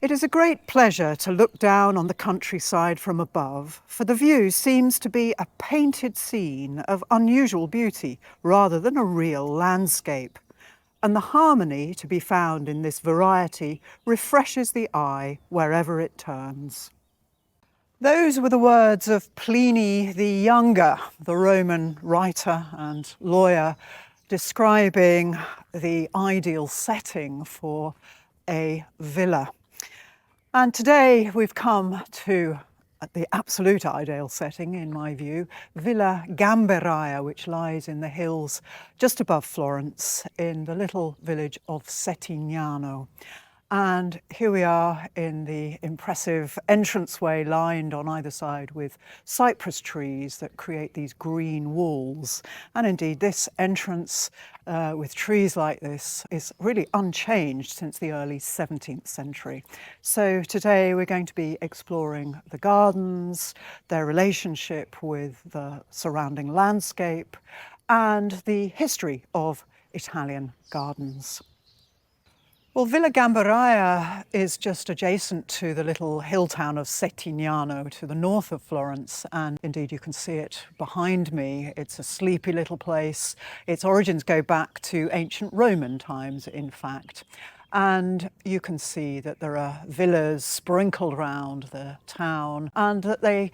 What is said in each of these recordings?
It is a great pleasure to look down on the countryside from above, for the view seems to be a painted scene of unusual beauty rather than a real landscape. And the harmony to be found in this variety refreshes the eye wherever it turns. Those were the words of Pliny the Younger, the Roman writer and lawyer, describing the ideal setting for a villa. And today we've come to the absolute ideal setting, in my view, Villa Gamberaia, which lies in the hills just above Florence in the little village of Settignano. And here we are in the impressive entranceway lined on either side with cypress trees that create these green walls. And indeed, this entrance with trees like this is really unchanged since the early 17th century. So today we're going to be exploring the gardens, their relationship with the surrounding landscape, and the history of Italian gardens. Well, Villa Gamberaia is just adjacent to the little hill town of Settignano to the north of Florence, and indeed you can see it behind me. It's a sleepy little place. Its origins go back to ancient Roman times, in fact. And you can see that there are villas sprinkled around the town and that they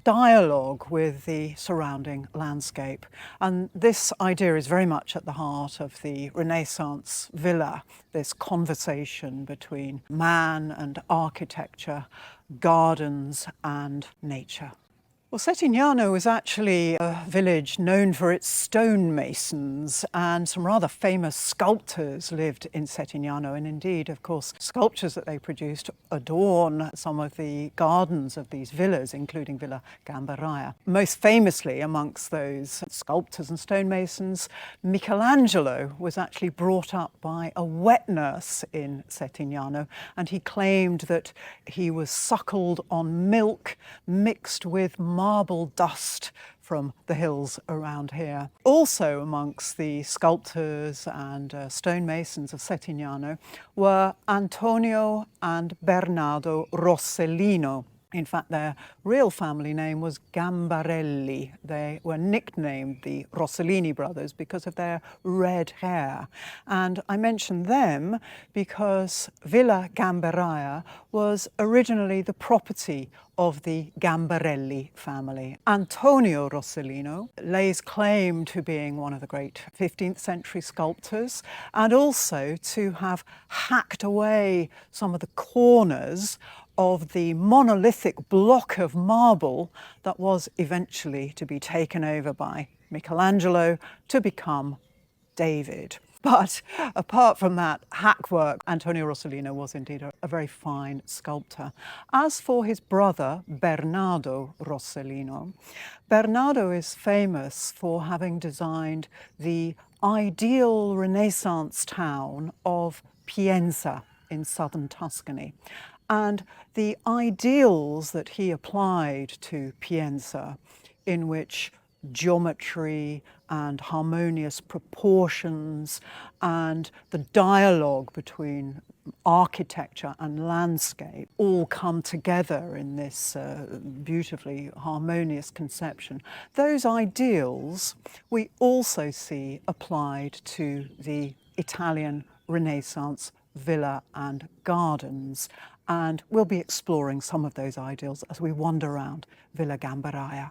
dialogue with the surrounding landscape. And this idea is very much at the heart of the Renaissance villa, this conversation between man and architecture, gardens and nature. Well, Settignano was actually a village known for its stonemasons, and some rather famous sculptors lived in Settignano, and indeed, of course, sculptures that they produced adorn some of the gardens of these villas, including Villa Gamberaia. Most famously amongst those sculptors and stonemasons, Michelangelo was actually brought up by a wet nurse in Settignano, and he claimed that he was suckled on milk mixed with marble dust from the hills around here. Also amongst the sculptors and stonemasons of Settignano were Antonio and Bernardo Rossellino. In fact, their real family name was Gambarelli. They were nicknamed the Rossellini brothers because of their red hair. And I mention them because Villa Gamberaia was originally the property of the Gambarelli family. Antonio Rossellino lays claim to being one of the great 15th century sculptors and also to have hacked away some of the corners of the monolithic block of marble that was eventually to be taken over by Michelangelo to become David. But apart from that hack work, Antonio Rossellino was indeed a very fine sculptor. As for his brother, Bernardo Rossellino, Bernardo is famous for having designed the ideal Renaissance town of Pienza in southern Tuscany. And the ideals that he applied to Pienza, in which geometry and harmonious proportions and the dialogue between architecture and landscape all come together in this beautifully harmonious conception. Those ideals we also see applied to the Italian Renaissance villa and gardens, and we'll be exploring some of those ideals as we wander around Villa Gamberaia.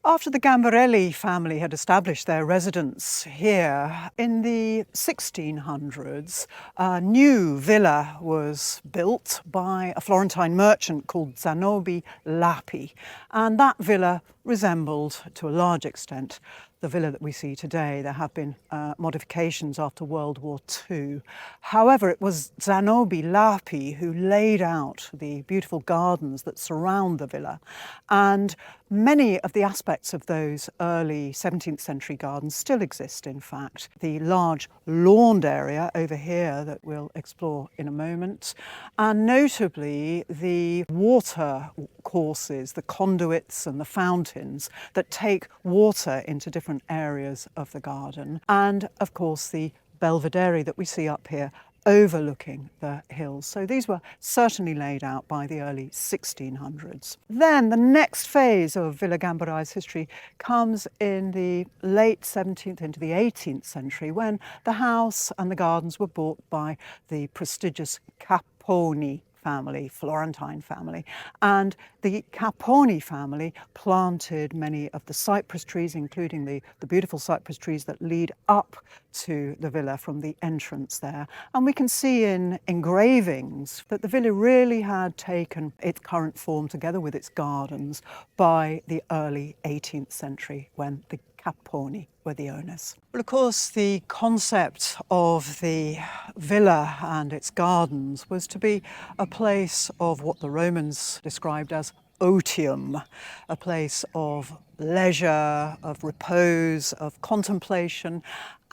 After the Gambarelli family had established their residence here, in the 1600s, a new villa was built by a Florentine merchant called Zanobi Lapi, and that villa resembled, to a large extent, the villa that we see today. There have been modifications after World War II. However, it was Zanobi Lapi who laid out the beautiful gardens that surround the villa, and many of the aspects of those early 17th century gardens still exist, in fact. The large lawned area over here that we'll explore in a moment, and notably the water courses, the conduits and the fountains that take water into different areas of the garden, and of course the belvedere that we see up here overlooking the hills. So these were certainly laid out by the early 1600s. Then the next phase of Villa Gamberaia's history comes in the late 17th into the 18th century, when the house and the gardens were bought by the prestigious Capponi family, Florentine family. And the Capponi family planted many of the cypress trees, including the beautiful cypress trees that lead up to the villa from the entrance there. And we can see in engravings that the villa really had taken its current form together with its gardens by the early 18th century, when the Capponi were the owners. Well, of course, the concept of the villa and its gardens was to be a place of what the Romans described as otium, a place of leisure, of repose, of contemplation,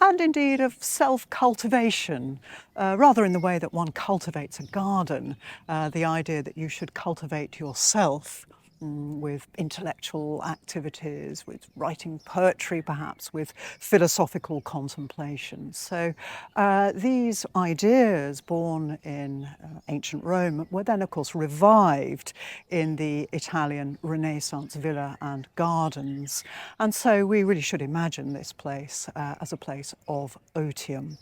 and indeed of self-cultivation, rather in the way that one cultivates a garden, the idea that you should cultivate yourself with intellectual activities, with writing poetry perhaps, with philosophical contemplation. So these ideas born in ancient Rome were then of course revived in the Italian Renaissance villa and gardens. And so we really should imagine this place as a place of otium.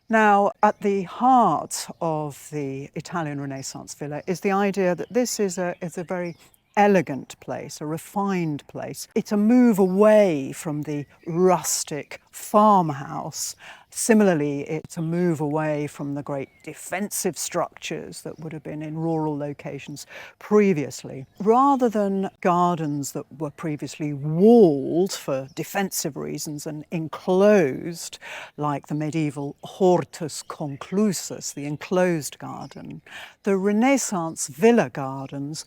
Now, at the heart of the Italian Renaissance villa is the idea that this is a very elegant place, a refined place. It's a move away from the rustic farmhouse. Similarly, it's a move away from the great defensive structures that would have been in rural locations previously. Rather than gardens that were previously walled for defensive reasons and enclosed, like the medieval hortus conclusus, the enclosed garden, the Renaissance villa gardens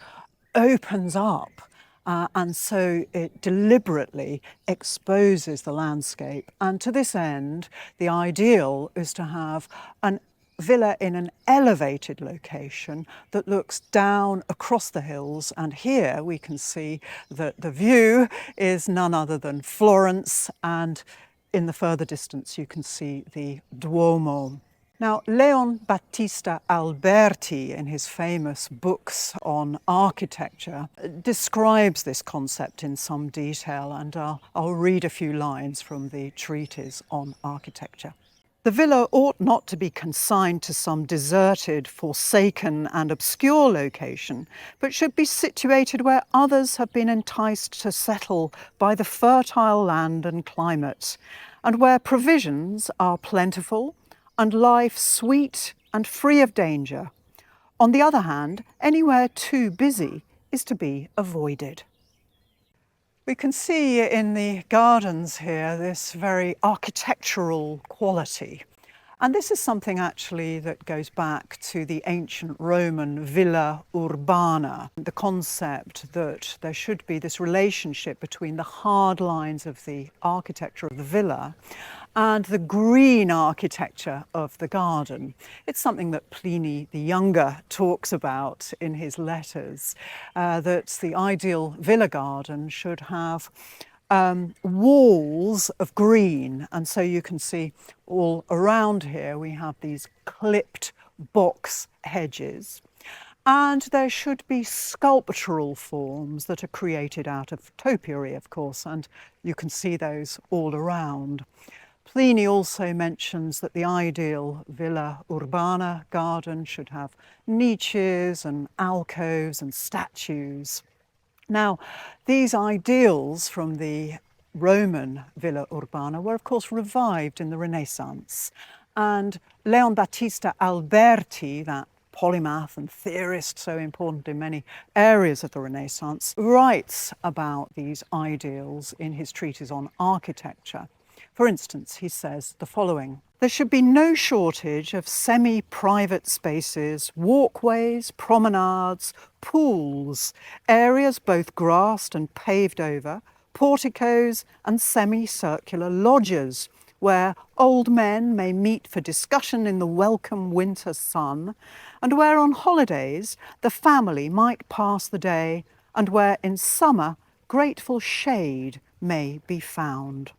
opens up and so it deliberately exposes the landscape. And to this end, the ideal is to have an villa in an elevated location that looks down across the hills. And here we can see that the view is none other than Florence, and in the further distance you can see the Duomo. Now, Leon Battista Alberti, in his famous books on architecture, describes this concept in some detail, and I'll read a few lines from the treatise on architecture. The villa ought not to be consigned to some deserted, forsaken and obscure location, but should be situated where others have been enticed to settle by the fertile land and climate, and where provisions are plentiful, and life sweet and free of danger. On the other hand, anywhere too busy is to be avoided. We can see in the gardens here this very architectural quality. And this is something actually that goes back to the ancient Roman villa urbana, the concept that there should be this relationship between the hard lines of the architecture of the villa and the green architecture of the garden. It's something that Pliny the Younger talks about in his letters, that the ideal villa garden should have walls of green. And so you can see all around here we have these clipped box hedges. And there should be sculptural forms that are created out of topiary, of course, and you can see those all around. Pliny also mentions that the ideal villa urbana garden should have niches and alcoves and statues. Now, these ideals from the Roman villa urbana were of course revived in the Renaissance, and Leon Battista Alberti, that polymath and theorist so important in many areas of the Renaissance, writes about these ideals in his treatise on architecture. For instance, he says the following: there should be no shortage of semi-private spaces, walkways, promenades, pools, areas both grassed and paved over, porticos and semicircular lodges, where old men may meet for discussion in the welcome winter sun, and where on holidays the family might pass the day, and where in summer grateful shade may be found.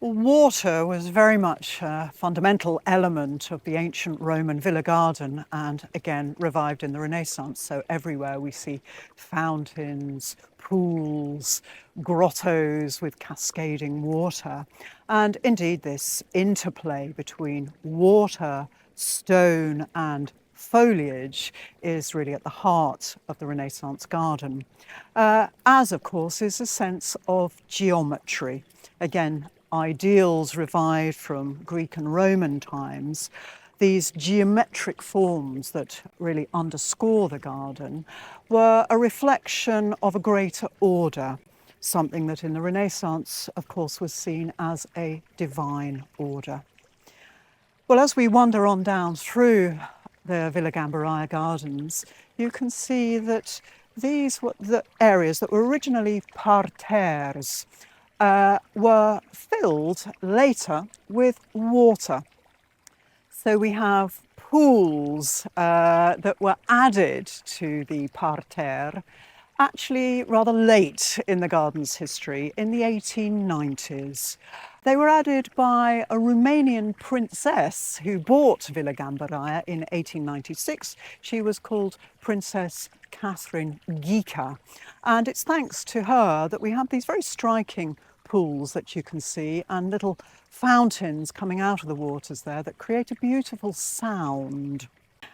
Water was very much a fundamental element of the ancient Roman villa garden and again revived in the Renaissance. So everywhere we see fountains, pools, grottos with cascading water. And indeed this interplay between water, stone and foliage is really at the heart of the Renaissance garden. As of course is a sense of geometry. Again, ideals revived from Greek and Roman times, these geometric forms that really underscore the garden were a reflection of a greater order, something that in the Renaissance, of course, was seen as a divine order. Well, as we wander on down through the Villa Gamberaia gardens, you can see that these were the areas that were originally parterres, were filled later with water. So we have pools that were added to the parterre actually rather late in the garden's history, in the 1890s. They were added by a Romanian princess who bought Villa Gamberaia in 1896. She was called Princess Jeanne Ghyka. And it's thanks to her that we have these very striking pools that you can see and little fountains coming out of the waters there that create a beautiful sound.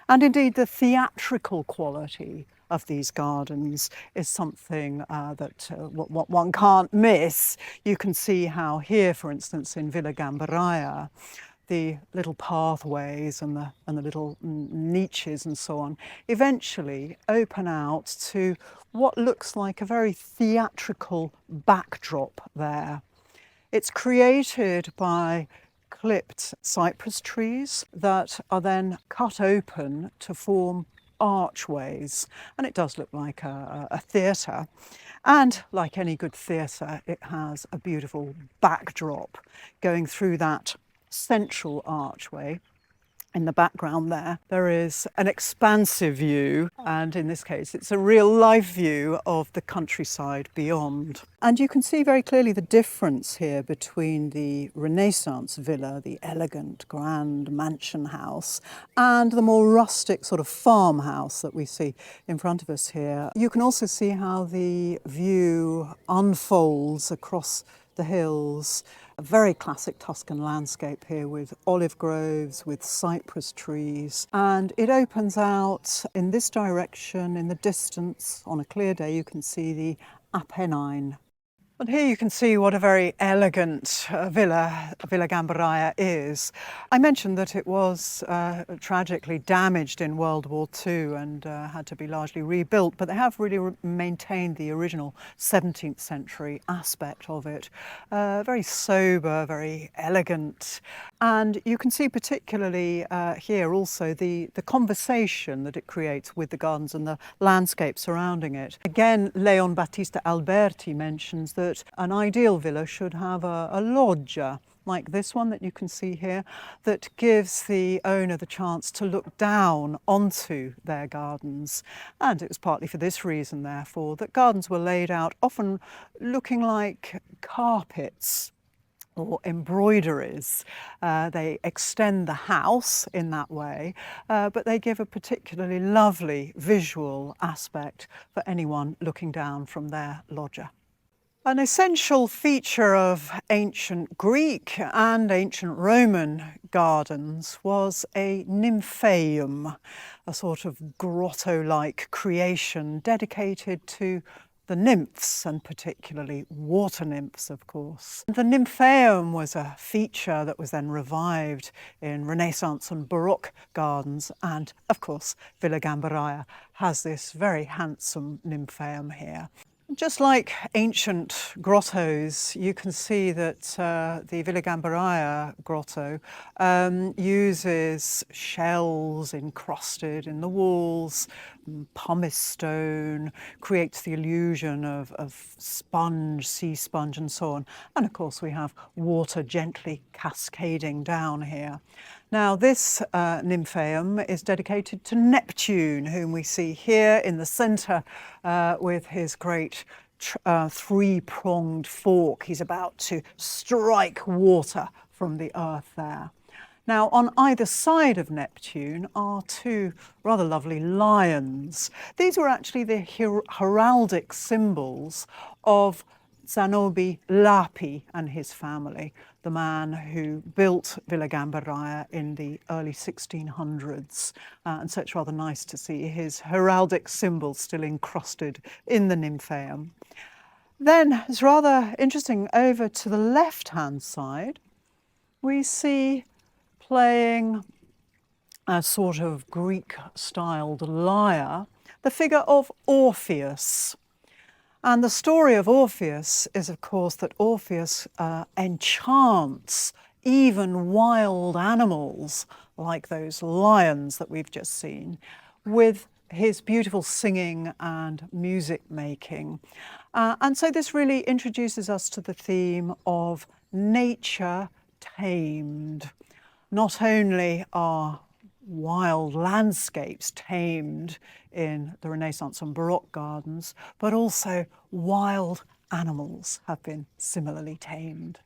And indeed the theatrical quality of these gardens is something that what one can't miss. You can see how here, for instance, in Villa Gamberaia, the little pathways and the little niches and so on eventually open out to what looks like a very theatrical backdrop there. It's created by clipped cypress trees that are then cut open to form archways, and it does look like a theatre, and like any good theatre it has a beautiful backdrop going through that central archway. In the background there is an expansive view, and in this case it's a real life view of the countryside beyond. And you can see very clearly the difference here between the Renaissance villa, the elegant grand mansion house, and the more rustic sort of farmhouse that we see in front of us here. You can also see how the view unfolds across the hills. A very classic Tuscan landscape here with olive groves, with cypress trees, and it opens out in this direction. In the distance, on a clear day, you can see the Apennine. And here you can see what a very elegant Villa Gamberaia is. I mentioned that it was tragically damaged in World War II and had to be largely rebuilt, but they have really maintained the original 17th century aspect of it. Very sober, very elegant. And you can see particularly here also the conversation that it creates with the gardens and the landscape surrounding it. Again, Leon Battista Alberti mentions that an ideal villa should have a loggia, like this one that you can see here, that gives the owner the chance to look down onto their gardens. And it was partly for this reason, therefore, that gardens were laid out often looking like carpets or embroideries. They extend the house in that way, but they give a particularly lovely visual aspect for anyone looking down from their loggia. An essential feature of ancient Greek and ancient Roman gardens was a nymphaeum, a sort of grotto-like creation dedicated to the nymphs, and particularly water nymphs, of course. The nymphaeum was a feature that was then revived in Renaissance and Baroque gardens, and of course Villa Gamberaia has this very handsome nymphaeum here. Just like ancient grottos, you can see that the Villa Gamberaia grotto uses shells encrusted in the walls, pumice stone, creates the illusion of sponge, sea sponge and so on. And of course we have water gently cascading down here. Now this nymphaeum is dedicated to Neptune, whom we see here in the centre with his great three-pronged fork. He's about to strike water from the earth there. Now, on either side of Neptune are two rather lovely lions. These were actually the heraldic symbols of Zanobi Lapi and his family, the man who built Villa Gamberaia in the early 1600s. And so it's rather nice to see his heraldic symbols still encrusted in the Nymphaeum. Then it's rather interesting, over to the left-hand side, we see playing a sort of Greek-styled lyre, the figure of Orpheus. And the story of Orpheus is, of course, that Orpheus enchants even wild animals, like those lions that we've just seen, with his beautiful singing and music making. And so this really introduces us to the theme of nature tamed. Not only are wild landscapes tamed in the Renaissance and Baroque gardens, but also wild animals have been similarly tamed.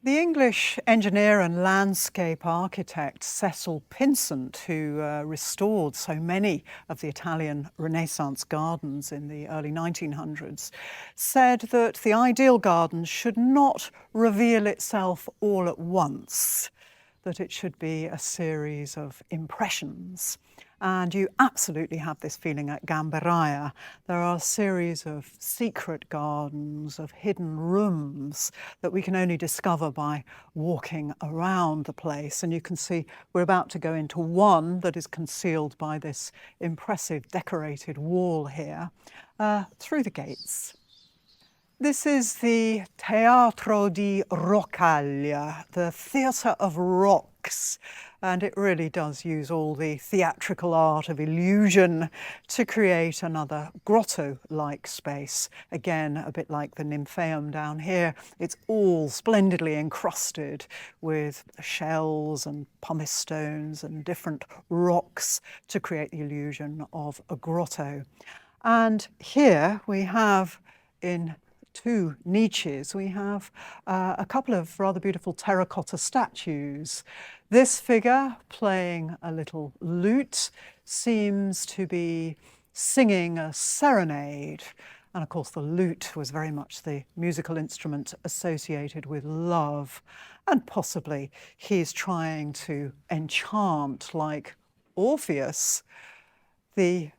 The English engineer and landscape architect Cecil Pinsent, who restored so many of the Italian Renaissance gardens in the early 1900s, said that the ideal garden should not reveal itself all at once, that it should be a series of impressions. And you absolutely have this feeling at Gamberaia. There are a series of secret gardens, of hidden rooms that we can only discover by walking around the place. And you can see we're about to go into one that is concealed by this impressive decorated wall here, through the gates. This is the Teatro di Roccaglia, the Theatre of Rocks, and it really does use all the theatrical art of illusion to create another grotto-like space. Again, a bit like the Nymphaeum down here, it's all splendidly encrusted with shells and pumice stones and different rocks to create the illusion of a grotto. And here we have, in two niches, we have a couple of rather beautiful terracotta statues. This figure, playing a little lute, seems to be singing a serenade. And of course the lute was very much the musical instrument associated with love. And possibly he's trying to enchant, like Orpheus, the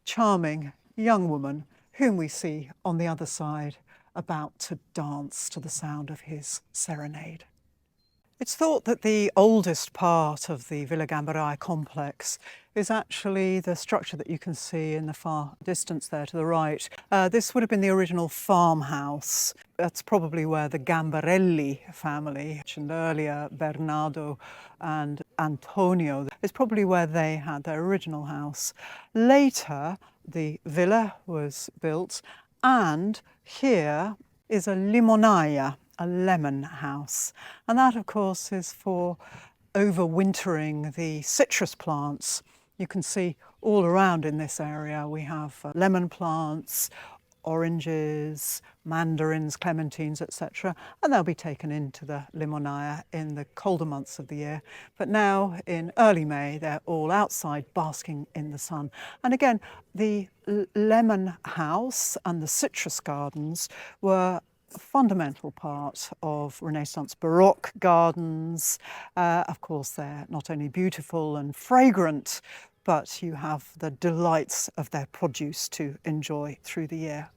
charming young woman whom we see on the other side, about to dance to the sound of his serenade. It's thought that the oldest part of the Villa Gamberaia complex is actually the structure that you can see in the far distance there to the right. This would have been the original farmhouse. That's probably where the Gambarelli family, mentioned earlier, Bernardo and Antonio, is probably where they had their original house. Later, the villa was built, and here is a limonaia, a lemon house. And that, of course, is for overwintering the citrus plants. You can see all around in this area we have lemon plants, oranges, mandarins, clementines, etc. And they'll be taken into the limonaia in the colder months of the year. But now, in early May, they're all outside basking in the sun. And again, the lemon house and the citrus gardens were a fundamental part of Renaissance Baroque gardens. Of course, they're not only beautiful and fragrant, but you have the delights of their produce to enjoy through the year.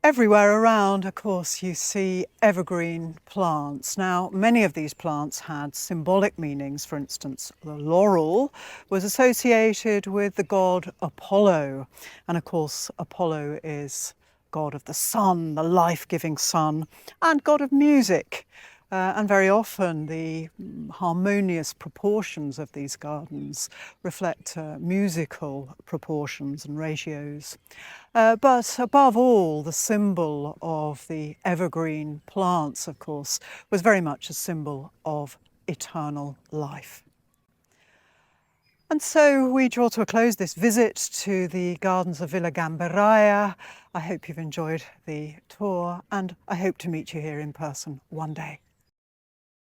Everywhere around, of course, you see evergreen plants. Now, many of these plants had symbolic meanings. For instance, the laurel was associated with the god Apollo. And of course, Apollo is god of the sun, the life-giving sun, and god of music. And very often the harmonious proportions of these gardens reflect musical proportions and ratios. But above all, the symbol of the evergreen plants, of course, was very much a symbol of eternal life. And so we draw to a close this visit to the gardens of Villa Gamberaia. I hope you've enjoyed the tour, and I hope to meet you here in person one day.